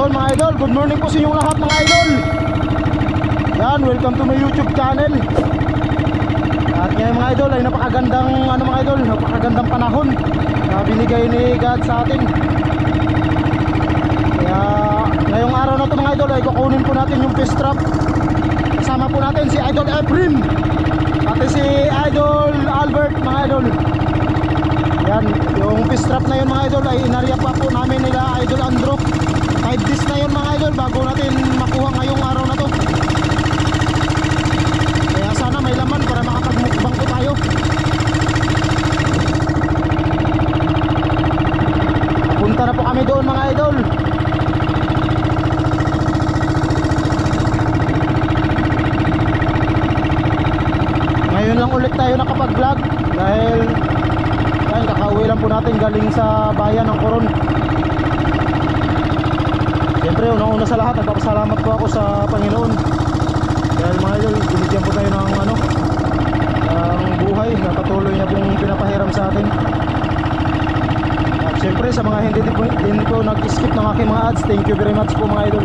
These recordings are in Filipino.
Ayun mga idol, good morning po sa inyong lahat mga idol. Yan, welcome to my YouTube channel. At ngayon mga idol ay napakagandang mga idol, napakagandang panahon na binigay ni God sa atin. Kaya ngayong araw na to mga idol ay kukunin po natin yung fish trap. Kasama po natin si Idol Efren, pati si Idol Albert mga idol. Yan, yung fish trap na yun mga idol ay inarya pa po namin nila Idol Andrew. 5 days na yun mga idol bago natin makuha ngayong araw na to. Kaya sana may laman para makapagmukbang po tayo. Punta na po kami doon mga idol. Ngayon lang ulit tayo nakapag-vlog dahil yan, kakauwi lang po natin galing sa bayan ng Coron. Siyempre unang-una sa lahat nagpapasalamat po ako sa Panginoon dahil mga idol binigyan po tayo ng ng buhay na patuloy na pong pinapahiram sa atin. At siyempre sa mga hindi din po nag-skip ng aking mga ads, thank you very much po mga idol.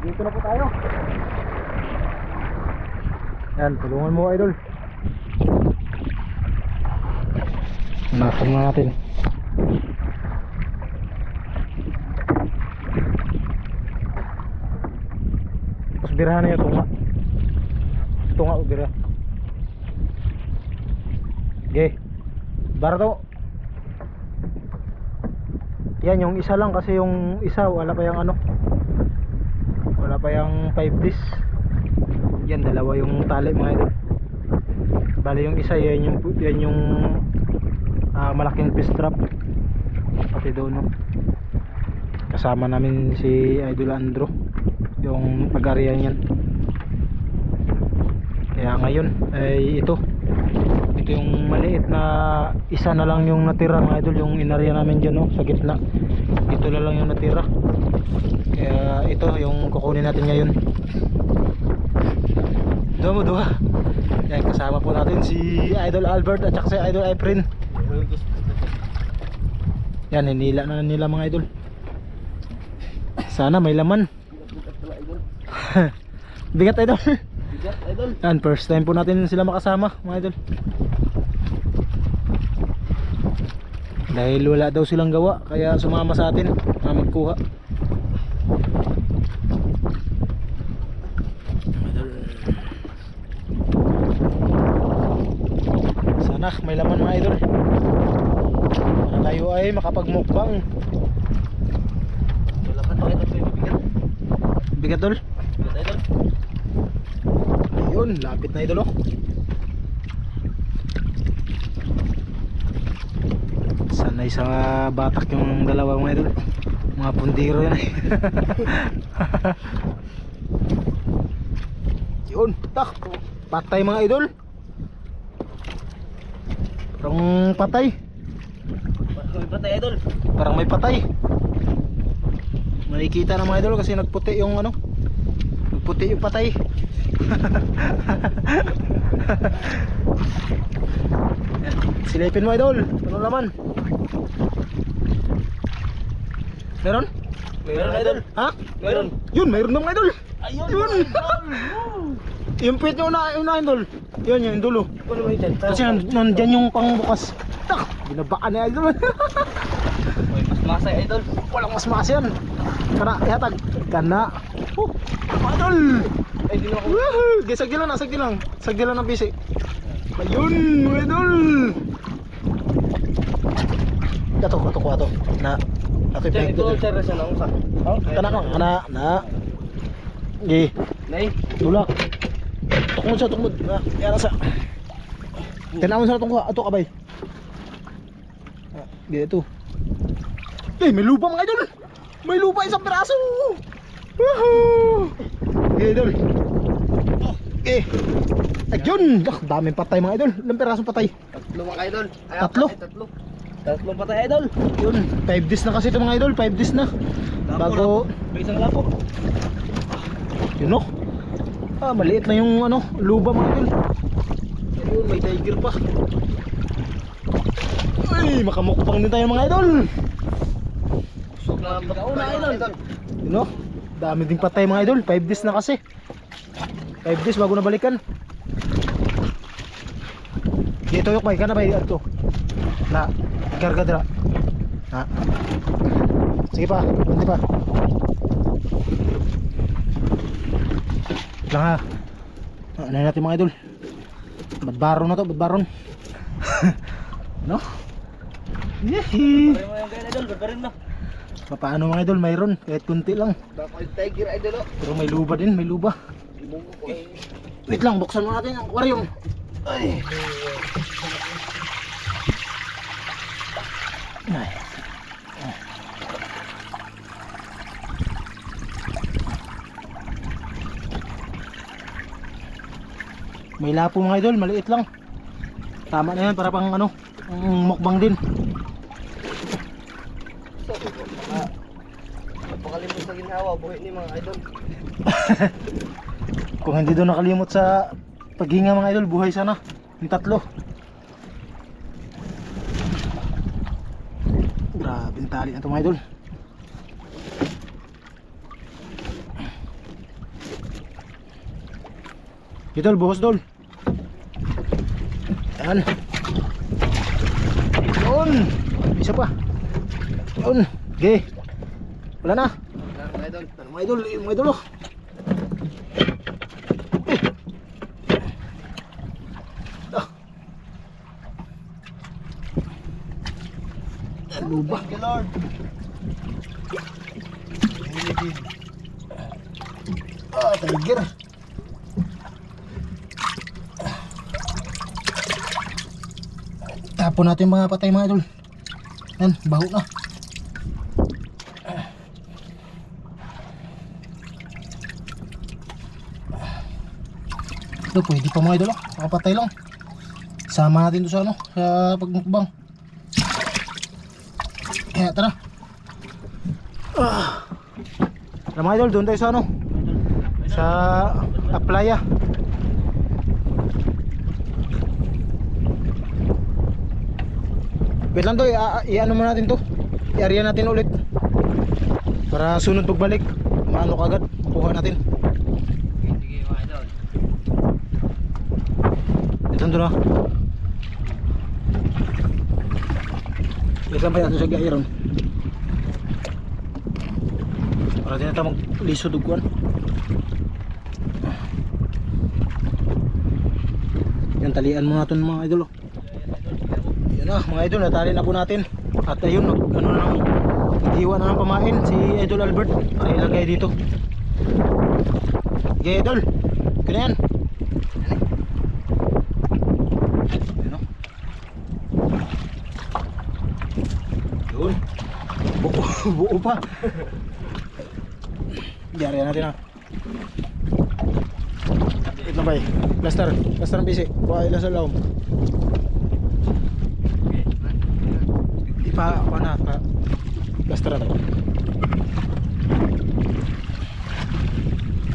Dito na po tayo. Yan, tulungan mo idol. Nasaan na natin. Tapos birahan na yung tunga. Tunga o bira. Okay, bara to. Yan yung isa lang kasi yung isa wala pa yung wala pa yung 5 days. Yan dalawa yung tali mga idol. Bali yung isa yan yung malaking fish trap. Pati doon no. Kasama namin si Idol Andrew yung pag-arian yan. Kaya ngayon ay ito yung maliit na isa na lang yung natira mga idol, yung inarya namin dyan no, sa gitna. Ito na lang yung natira. Kaya ito yung kukunin natin ngayon. Duha. Yan, kasama po natin si Idol Albert at saka si Idol Efren. Yan, hinila na nila mga idol. Sana may laman. Bigat idol. Bigat idol. Yan, first time po natin sila makasama mga idol. Dahil wala daw silang gawa, kaya sumama sa atin na magkuha. Sana may laman mga idol, para tayo ay makapagmukbang. Wala pa ito, ito bigat. Bigat dol. Bigat idol. Ayun, lapit na idol oh. Sanay sa batak yung dalawa mga idol. Mga pundiro yan eh. Yun, tak. Patay mga idol. Parang patay. May patay idol. Parang may patay. Makikita na mga idol kasi nagputi yung ano. Nagputi yung patay. Silipin mo idol. Ano naman? Meron? Meron idol. Ha? Meron. Yun, mayroon na mga idol. Ayun. Yun. Yung pit nyo unahin idol. Yun yung dulo. Ano ba ito? Kasi nandyan yung pangbukas. Tak! Binabaan na idol. May mas masay idol. Walang mas maas yan. Kana, ihatag. Kana. Idol! Ay, di na ako. Woohoo! Sagdilan na, sagdilan. Sagdilan ng bisi. Ayun, idol! Kato, kato, kato. Na. Ato yung Ito, sir, siya na usak. Kana ka, kana. Na. Gi. Nay. Tulak. Tukmod sa tukmod. Na, yan sa. Tinamon sa itong ato kabay. Dito. Eh, may lupa mga idol. May lupa isang piraso. Woohoo! Okay, idol. Eh. Ayun. Daming patay mga idol. Ilang pirasong patay? Tatlo mga idol. Ay, Tatlo? ay, tatlo. Tatlong patay idol. Yun. 5 days na kasi ito mga idol. 5 days na. Bago. May isang lapo. Yun o. Ah, maliit na yung ano, luba mga idol. Ayun, may tiger pa. Ay, makamukbang din tayo mga idol. Usok na pagkauna idol. Yun o. Dami ding patay mga idol. 5 days na kasi. 5 days bago nabalikan. Dito yung may ka na ba ito? Na, karga dira. Na. Sige pa, bunti pa. Lang ha. Ano natin mga idol? Badbaron na to, badbaron. No? Yehey! Pare mo yung gaya idol, barbarin mo. Paano mga idol, mayroon kahit kunti lang. Baka yung tiger idol oh. Pero may luba din, may luba. Ibong ko ay. Wait lang, buksan mo natin ang aquarium. Ay. Ay. May lapo mga idol, maliit lang. Tama na yan para pang ano, mukbang din. Napakalimot sa ginhawa, buhay ni mga idol. Kung hindi doon nakalimot sa paghinga mga idol, buhay sana yung tatlo. Grabe yung tali na ito mga idol. Idol, buhos dol. Yan. Yun. Isa pa. Yun. Okay. Wala na. Mga idol. Ano mga idol, mga idol oh. Luba. Thank you Lord. Ah, tiger. Tapon natin mga patay mga idol. Yan, baho na. Ito pwede pa mga idol ah. Nakapatay lang. Sama natin ito sa ano, sa pagmukbang. Kaya tara. Tara mga idol, doon tayo sa ano, sa playa. Wait lang to, i-ano mo natin to, i-area natin ulit para sunod pagbalik maano kagad, kuha natin. Sige mga idol. Ito doon ah. Pwede ba yan sa gairon? Para din natin mag-liso duguan. Yan, talian mo natin mga idol. Yan na mga idol, natali na po natin. At ayun, ano nang naghiwa na ng pamain si Idol Albert para ilagay dito. Okay idol, kaya yan. Yan o. Yun. Buo pa. Diyan natin ha. Wait na ba eh. Plaster ng bisi. Buhay lang sa laom. Ipa ako na pa. Plaster na.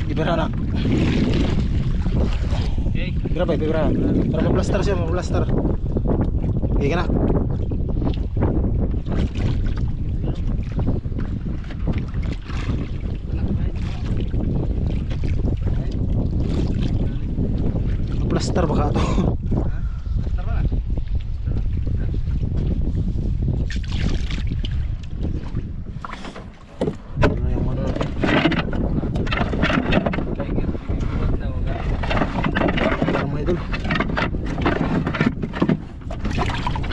Ibara na. Okay. Ibara ba? Ibara. Para ma-plaster siya. Ma-plaster. Okay ka na. Plaster baka ito. Tara na. Ano yung ano natin? Parang mga idol.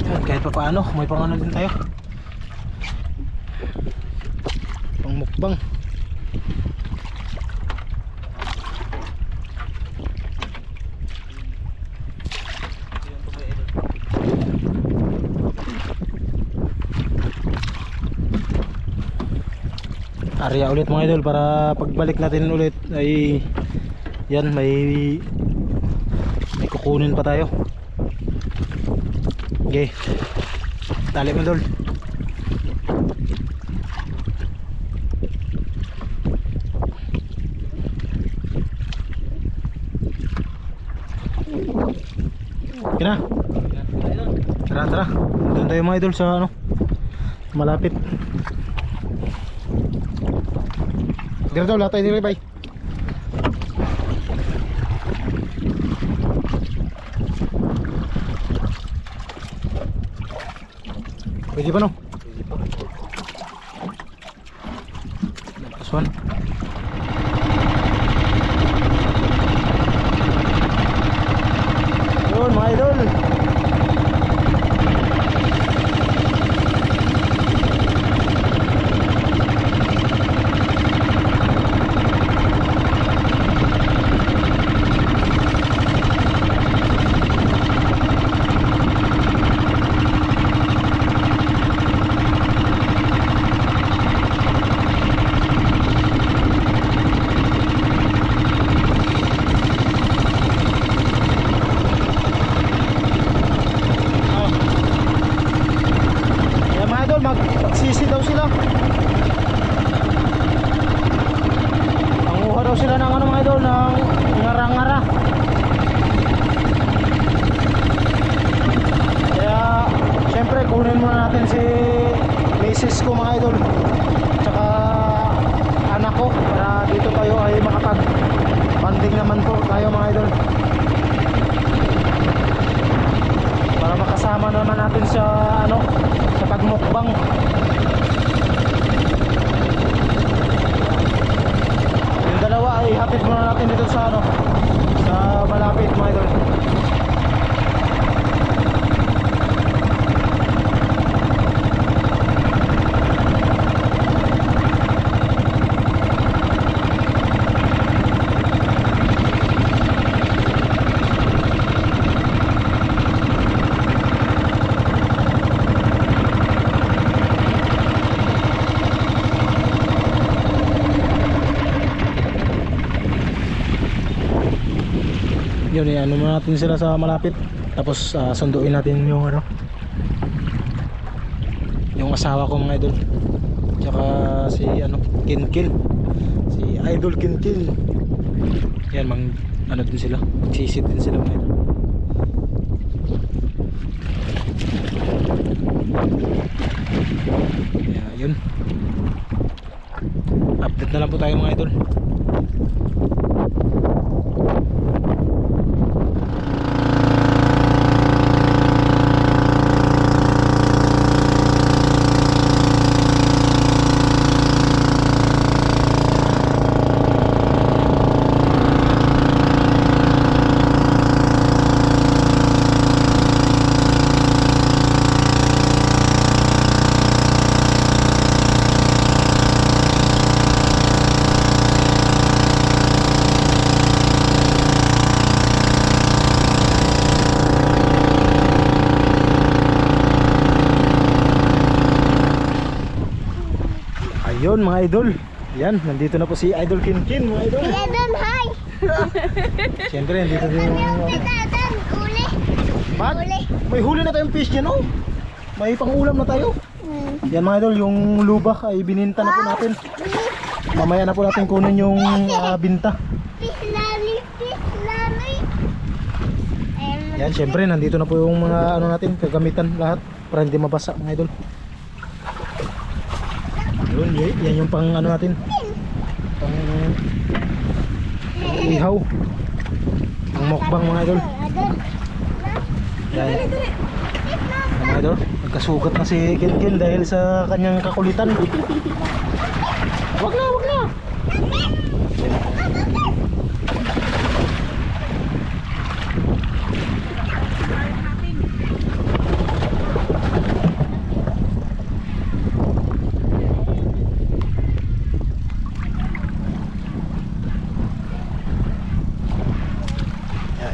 Yan, kahit pa paano, may pang ano din tayo. Pang mukbang. Area ulit mga idol para pagbalik natin ulit ay yan may kukunin pa tayo. Okay, tali mo idol. Okay na, tara doon tayo mga idol sa ano malapit. Dito daw, lahat tayo dito, bye. Pwede pa no? Pwede pa. This one. Yun mga idol. Magsisi daw sila. Manguha daw sila ng ano mga idol, ng ngara-ngara. Kaya syempre kunin muna natin si misis ko mga idol, tsaka anak ko, para dito tayo ay makapag-banding naman po tayo mga idol, para makasama naman natin sa ano, sa pagmukbang. Yung dalawa ay hatid muna natin dito sa ano, sa malapit mga idol. Yun, ano muna natin sila sa malapit, tapos sunduin natin yung ano, yung asawa ko mga idol, tsaka si ano, Kinkin, si Idol Kinkin. Yan, ano din sila, magsisit din sila mga idol. Yun, update na lang po tayo mga idol. Ayun mga idol. Yan, nandito na po si Idol Kinkin mga idol. Idol, hi! Siyempre, nandito din yung... Idol, uli. Ba't? Huli. May huli na tayong fish dyan, oh. May pangulam na tayo. Yan mga idol, yung lubak ay bininta na po natin. Mamaya na po natin kunin yung binta. Fish lali, fish lali. Yan, siyempre, nandito na po yung mga ano natin, kagamitan lahat para hindi mabasa mga idol. Yun, yan yung pang ano natin, pang ihaw, ang mukbang mga idol. Yan, yan mga idol, nagkasugat na si Kinkin dahil sa kanyang kakulitan. Wag na, wag na.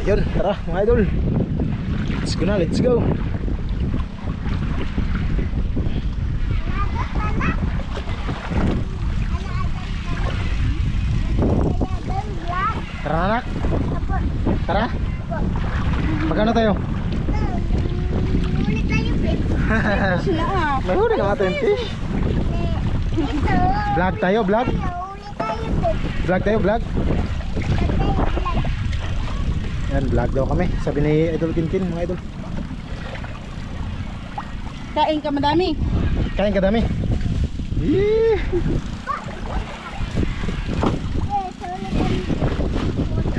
Yun, tara mga idol. Let's go na, let's go. Tara anak. Tara. Magkano tayo? Huli tayo, fish. May huli ka natin fish. Ito. Vlog tayo, vlog. Huli tayo, fish. Vlog tayo, vlog. Yan, vlog daw kami. Sabi ni Idol Kinkin, mga idol. Kain ka madami. Kain ka dami. Yee!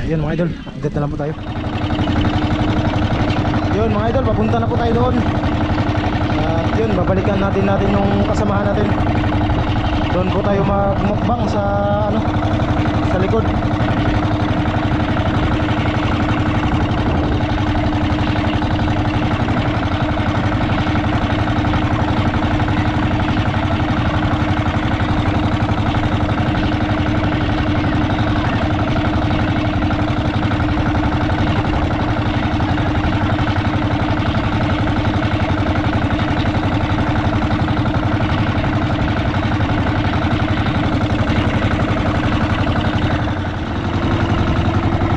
Ayun mga idol, update na lang po tayo. Yun mga idol, papunta na po tayo doon. At yun, babalikan natin yung kasamahan natin. Doon po tayo magmukbang sa ano, sa likod.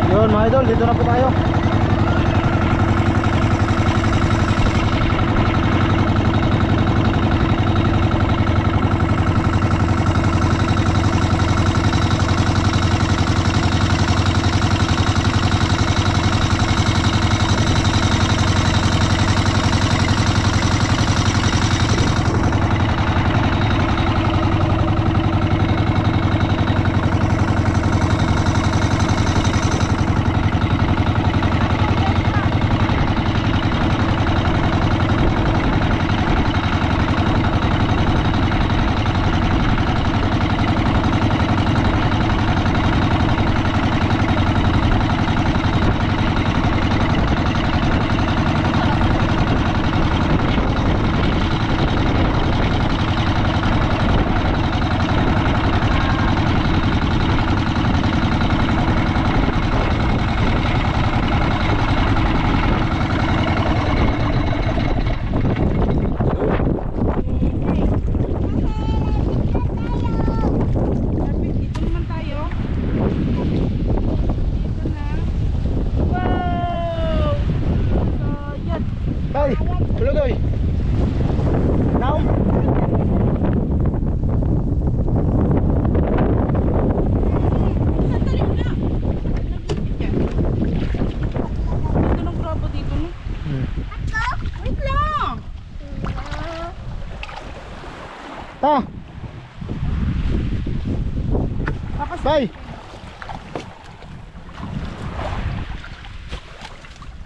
Yun mga idol, dito na po tayo. Dito naman tayo. Dito na. Wow! So, yan. Tay, Puludoy. Naum. Sandali mo na. Dito ng grabo dito, no? Wait lang. Ta. Tay.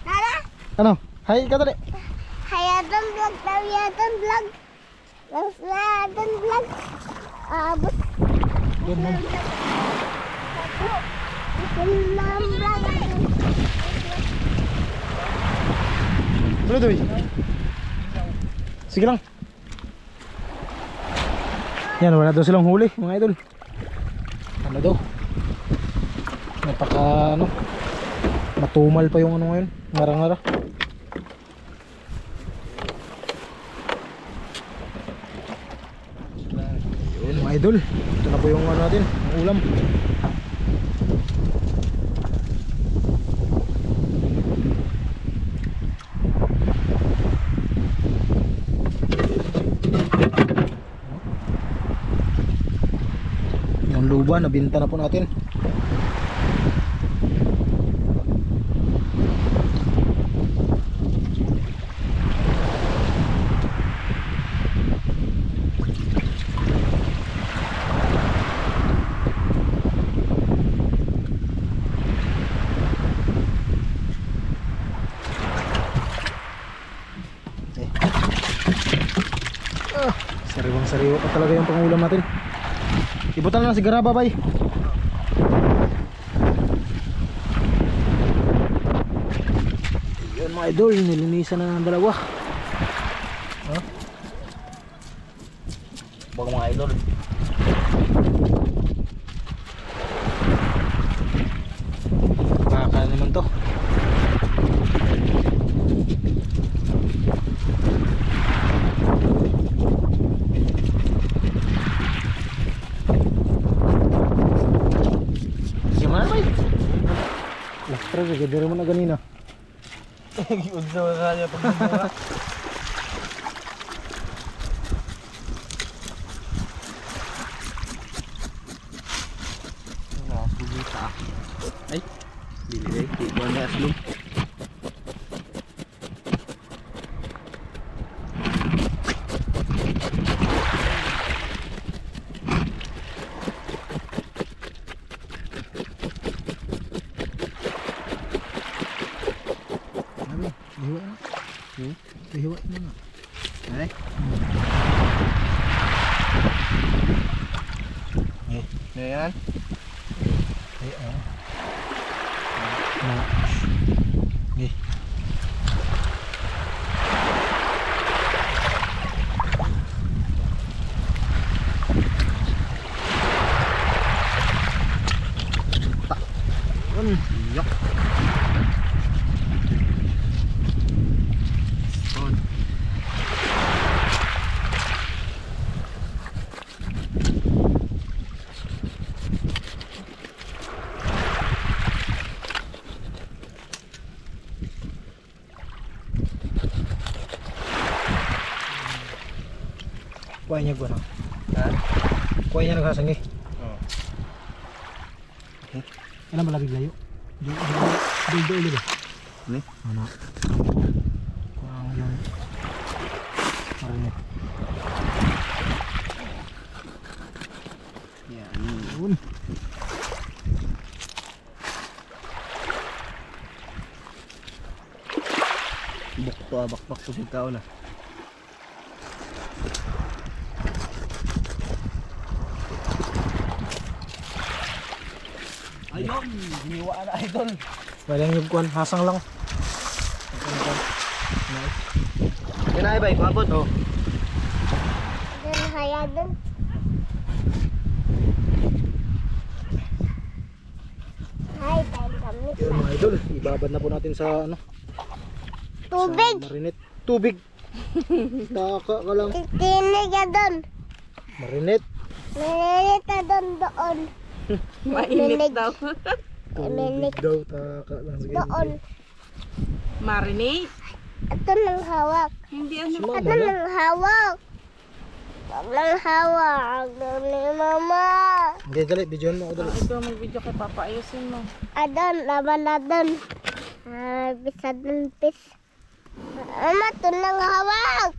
Tara. Ano? Hay ka tadi. Hayatan vlog, hayatan vlog. Hayatan vlog. Abot. Yun man. Isang vlog. Puludoy. Sige lang. Yan, wala daw silang huli mga idol. Ano daw? Napaka ano, matumal pa yung ano ngayon, ngara-ngara. Ayun mga idol, ito na po yung ano natin, ang ulam. Yung luba, nabinta na po natin. Sariwang sariwa pa talaga yung pangulam natin. Ibutan na si Garaba bay. Yun mga idol, nilinisan na ng dalawa. Bag mga idol. Baka naman to. Gimana bay? Lastra ka, gede mo na ganina. Unsa man kanya pagbubuha. Ay, dili di ko na aslum. Hiwa na. Hiwa na nga. Ay. Ayan. Na. Okay. Yak. Kuha niya guna. Ha? Kuha niya naghasang eh. Oh. Alam malabig layo. Dito ulit eh. Ni? Ano? Kuha ang yung marinet. Yan. Yun. Bukto bakbak to si tao na. Ayun, hiniwa na idol. Walang yung kuhan, hasang lang. Yan ay bay, paabot. Oh. Dan hayadon. Hay, tayo kami. Yun mga idol, ibabad na po natin sa ano? Tubig. Sa marinet. Tubig. Taka ka lang. Tinig ka doon. Marinet. Manilit ka doon doon. Mainit daw. Tubig daw. Taka lang. Sige. Doon. Marinate. Ito nang hawak. Hindi ano. Si mama Ito na. nang hawak. Ito nang hawak. Doon ni mama. Hindi, dali. Bidyoan mo ako dali. Ito mag-video kay Papa. Ayusin mo. Adon, laban na doon. Bisa doon, pis. Ama, ito nang hawak.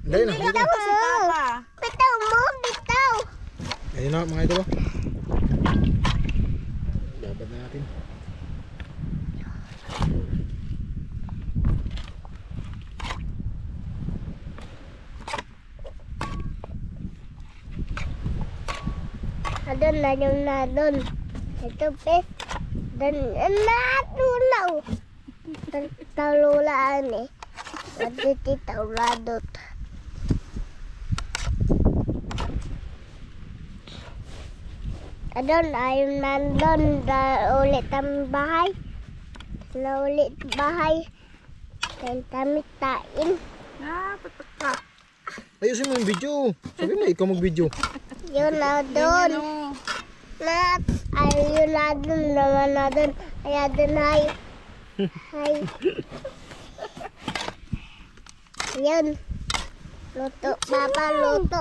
Dali na. Bitaw Si mo. Papa. Bitaw mo, bitaw. Ayun na mga idol. Ibabad na natin. Adon na yung na doon. Ito, pis. Dan, natulaw. Talulaan eh. Waditi tauladot. Adon, ayun nandun. Ulit ang bahay. Na ulit bahay. Kaya tamit tain. Ah, patak. Ayusin mo yung video. Sabi mo, ikaw mag-video. Yun na doon. Ano? Nat, ay yun na doon. Naman na doon. Ay, doon ay. Ay. Yun. Luto. Papa, luto.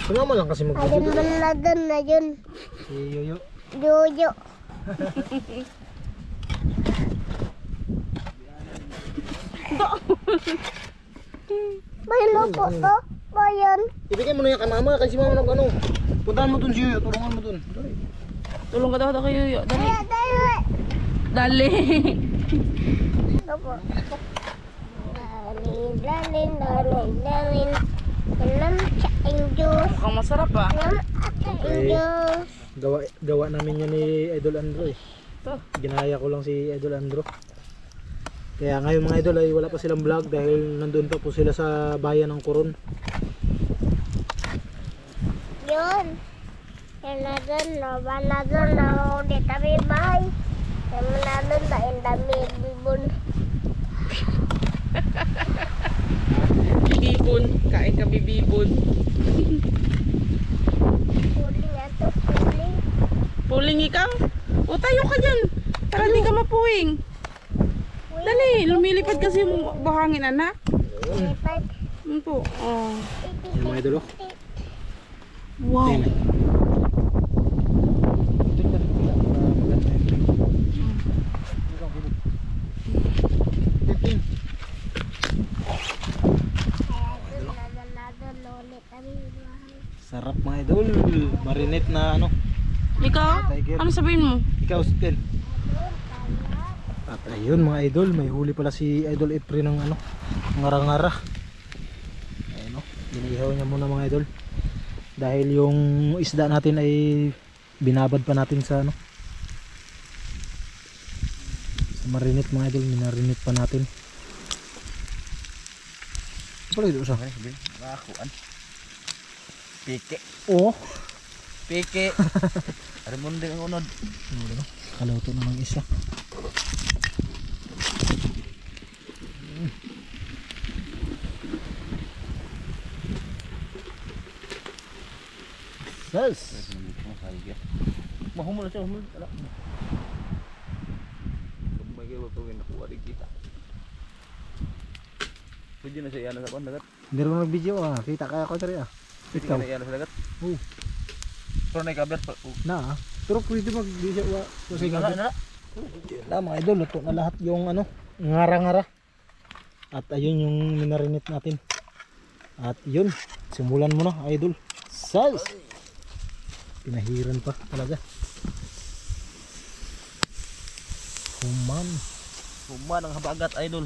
Sumama lang kasi Alin magluto. man na doon na yun. Si Yoyo. Yoyo. May lupo to? Ba yun? Ibigay mo na yan kay mama kasi mama nag ano. Puntahan mo dun si Yoyo, tulungan mo dun. Dali. Tulong ka daw kay Yoyo. Dali. Kaya dali. Dali. Lupo. Dali, dali, dali. Alam sa Diyos. Mukhang masarap ah. Alam at Diyos. Gawa namin yan ni Idol Andro eh. Ito. Ginaya ko lang si Idol Andro. Kaya ngayon mga idol ay wala pa silang vlog dahil nandun pa po sila sa bayan ng Coron. Yun. Yan na doon, no? Ba na doon, no? Di kami bahay. Yan na doon, dahil dami bibon. Bibon. Kain ka bibibon. Puli nga to, puli. Puling ikaw? O tayo ka dyan. Para di ka mapuwing. Dali. Lumilipad kasi yung buhangin anak. Lipat. Ano po? Oh. Yan mga idol oh. Wow. Tingnan. Dun ka rin pila para maganda yung view. Ikaw, kibog. Tingnan. Kaya doon, na doon, ulit kami bahay. Sarap mga idol. Marinate na ano. Ikaw? Tiger. Ano sabihin mo? Ikaw, Stel. At ayun mga idol, may huli pala si Idol Efren ng ano, ngara-ngara. Ayun o, ginihaw niya muna mga idol. Dahil yung isda natin ay binabad pa natin sa ano, sa marinate mga idol, minarinate pa natin. Pala ito sa Nakakuan. Pike. oo. Pike. Arimon din ang unod. Kaluto na ng isa. Yes. Mahumul siya, humul. Ala. Kumay kayo ito nakuha rin kita. Pwede na siya iyan sa pan dagat. Hindi rin mag-video ah. Kita kaya ko tari ah. Pwede Ikaw. na iyan sa dagat. Oo. Pero na ikaber pa. Na ah. Pero pwede mag-video ah. Kasi Sige nga. na. Wala mga idol. Luto na lahat yung ano. Ngara-ngara. At ayun yung minarinate natin. At yun. Simulan mo na idol. Sals. Pinahiran pa talaga. Human. Human ang habagat idol.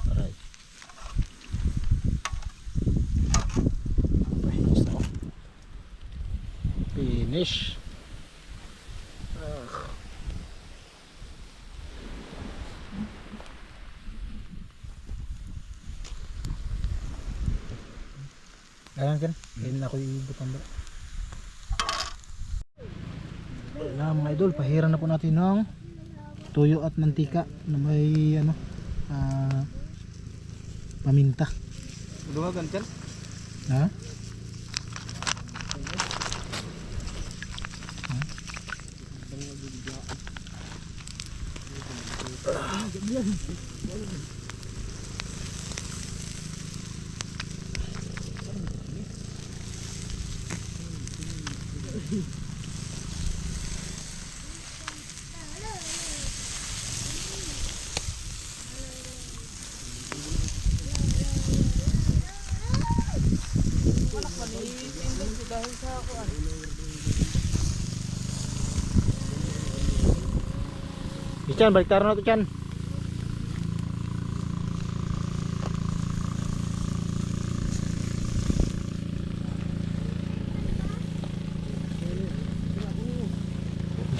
Alright. Finish na ako. Finish. Ayan kan, ayun ako iibutang ba. Na mga idol, pahiran na po natin ng tuyo at mantika na may ano, paminta. Dumagan kan? Ha? Chan, balik tayo na to Chan.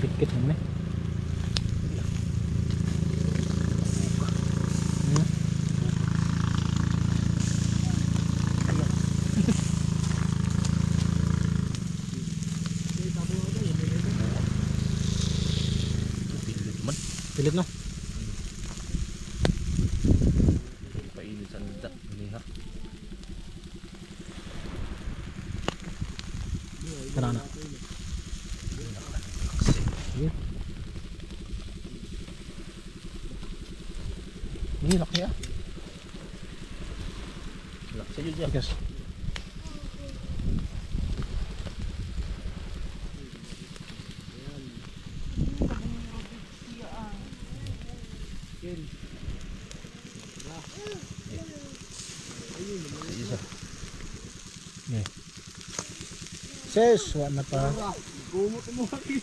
Dikit naman eh. Pilit no? Kana na. Sige. Ini laki ya. Laki saja. Guys. Isa. Nih. Ses, wa na pa. Gumot mo lagi.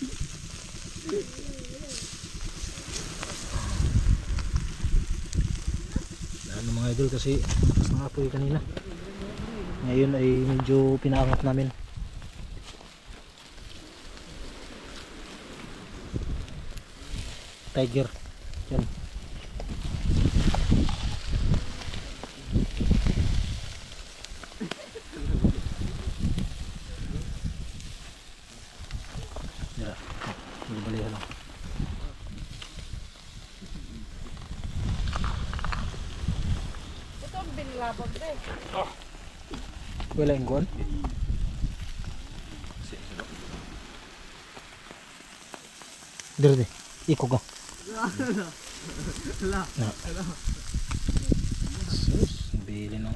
Ano mga idol kasi lakas ng apoy kanina. Ngayon ay medyo pinaangat namin. Tiger. Yan. Yan. Balihan lang. Ito ang binlabag na eh. Wala yung kuwan. Dire de. Iko ka. Na. Sus, bili na.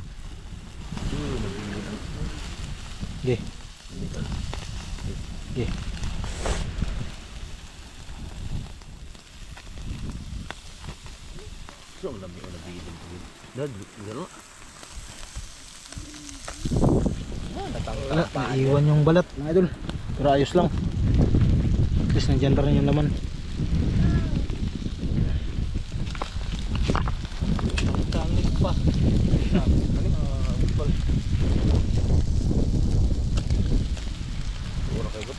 Ge. Ge. So, lami na bilin ko. Dad, gano. Wala, naiwan yung balat mga idol. Pero ayos lang. At least nandyan pa rin yung laman. Tangik pa. Ora kayo ba?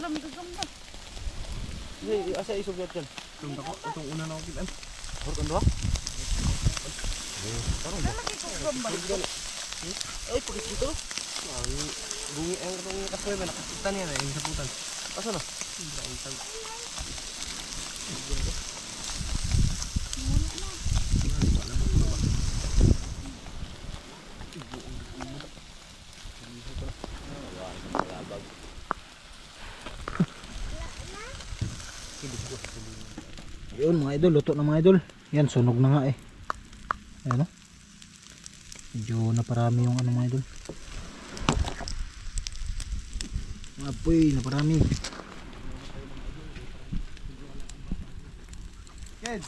Alam, gagamba. Hey, asa isog yan. Itong una na ako kitan. Horton doha. Lalaki ko gagamba. Ay, pakit dito. Ay, bungi ang itong kasoy ba nakakita niya na yung saputan. Asa na? Yun mga idol, luto na mga idol. Yan, sunog na nga eh. Ayan o. Medyo naparami yung ano mga idol. Apoy, naparami. Ked.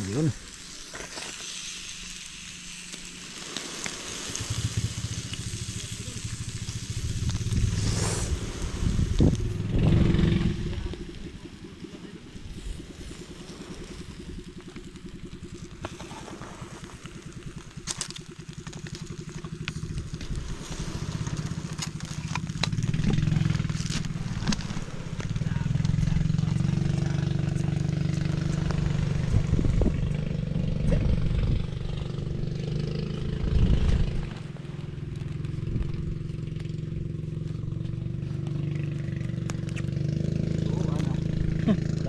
Yun.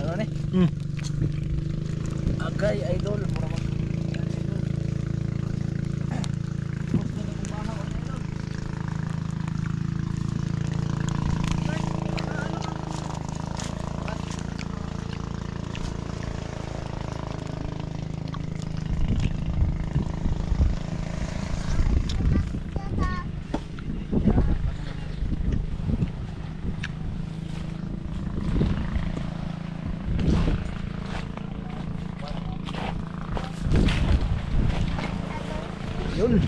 Ano ni? Hmm. Agay idol, mura mo. Yun.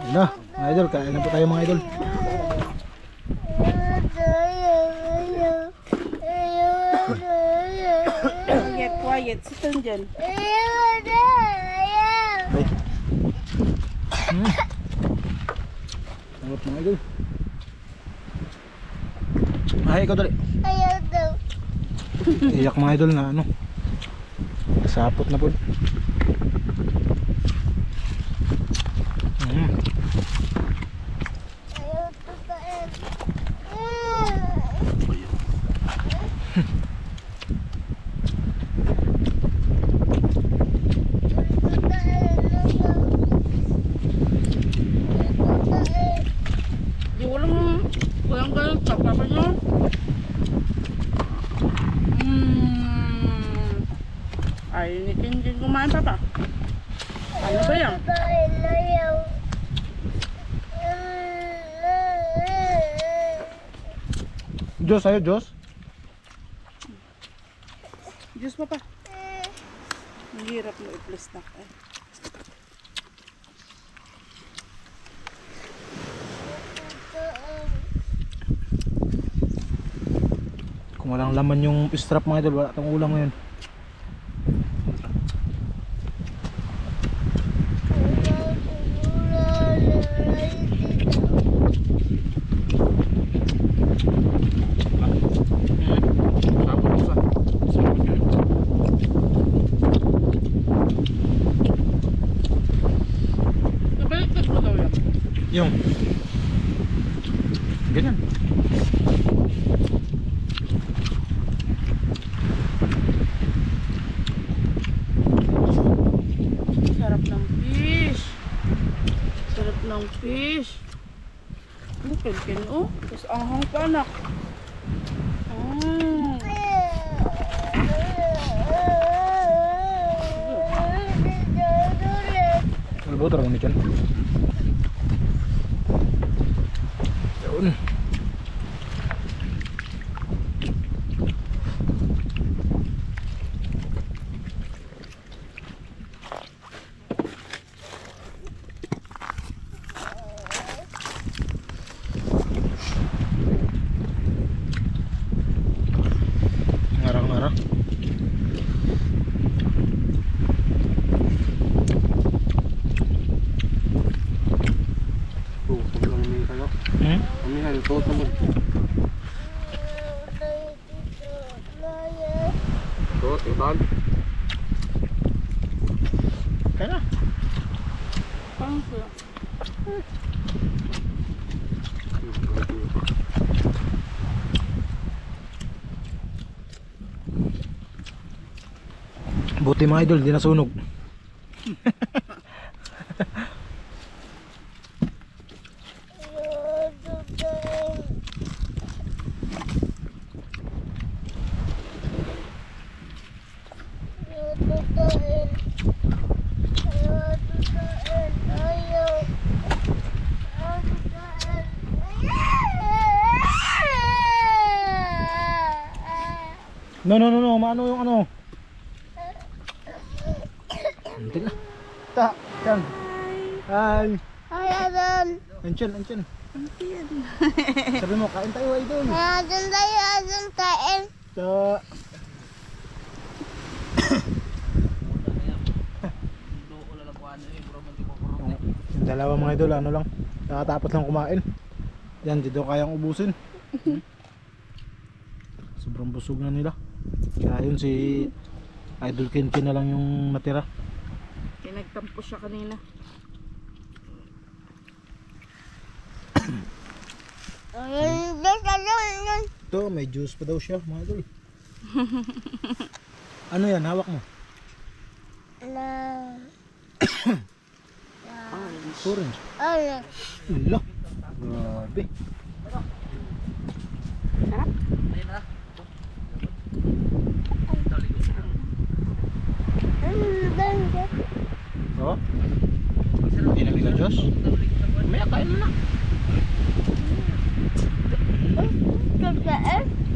Yun na, mga idol, kain na po tayo mga idol. Get diet. Sit down dyan. Ayaw na. Ayaw. Ay. Angot mga idol. Ay, ikaw dali. Ayaw daw. Iyak mga idol na ano. Sapot na po. Ayaw tutain. Di walang ganun sa papa nyo. Ay, ni Tinjin kumain pa pa. Ano ba yan? Tutain, ayaw. Diyos, ayo Diyos. Diyos pa pa. Ang hirap mo i-place na. Eh. Kung walang laman yung strap mga idol, wala tong ulam ngayon. Nabaliktad mo daw yan. Yung ganyan. Sarap ng fish. Sarap ng fish. Ano, pilpil oh. Tapos anghang pa anak. Malabo talaga ni Chan. Yun. Ngarang-ngarang. Sobrang may kayo. Kami hal, tuot naman. Tuot, iban. Kaya na. Parang sila. Buti mga idol, di nasunog. No, no, no, no, maano yung ano? Antin na. Ta, Chan. Hi. Ay, Adon. Anchen, Anchen. Sabi mo, kain tayo idol. Adon tayo, Adon kain. Ta. Yung dalawa mga idol, ano lang. Nakatapos lang kumain. Yan, dito kayang ubusin. Sobrang busog na nila. Kaya yun si Idol Kinkin na lang yung natira. Pinagtampo siya kanina. Ito, may juice pa daw siya mga idol. Ano yan, hawak mo? Orange. Wala. Grabe. Oh? Pinamig ka Diyos? May kain mo na.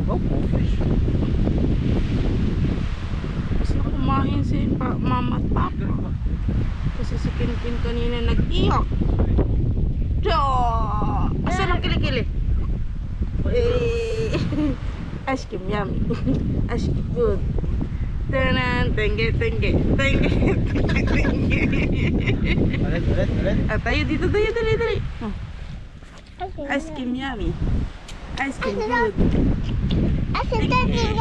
Oh, fish. Gusto kumain si mama at papa. Kasi si Kinkin kanina nag-iyak. Asan ang kilikili? Ice cream, yummy. Ice cream, good. Tanan, tengge, tengge, tengge, tengge. Ulit. Ah, tayo dito, tayo, dali, dali. Oh, ice cream yummy. Ice cream good. Asin dating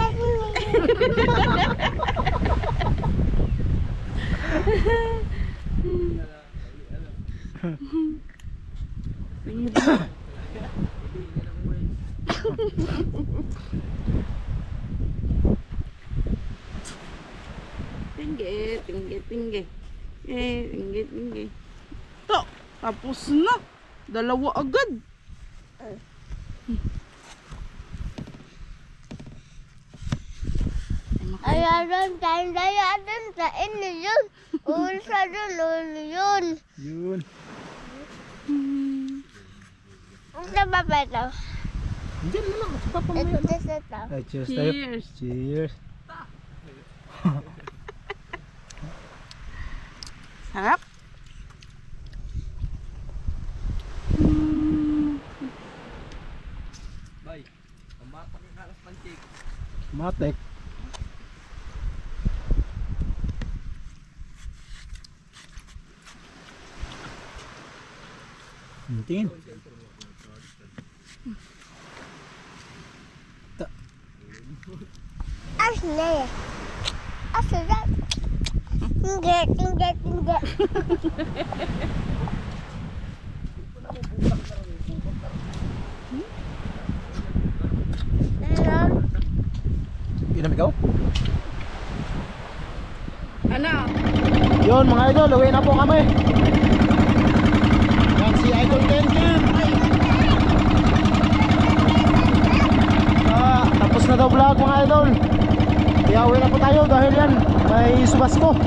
Tingge, tingge, tingge. Tingge, tingge. Ito, tapos na. Dalawa agad. Ayun, tayo dun sa inyo yun. Ulsa dun, ulo yun. Yun. Ano ba ba ito? Diyan mo lang. Sa papa mo yan. Ito. Ay, cheers tayo. Cheers. Cheers. Sarap. Bay, pamapak yung kalas pancake. Matek. Tingin. Asin na yan. Asin na. Tingge. Inom ikaw? Ano? Yun mga idol, uwi na po kami. Yan si Idol Kenken. Tapos na daw vlog mga idol. Kaya uwi na po tayo dahil yan may subas ko.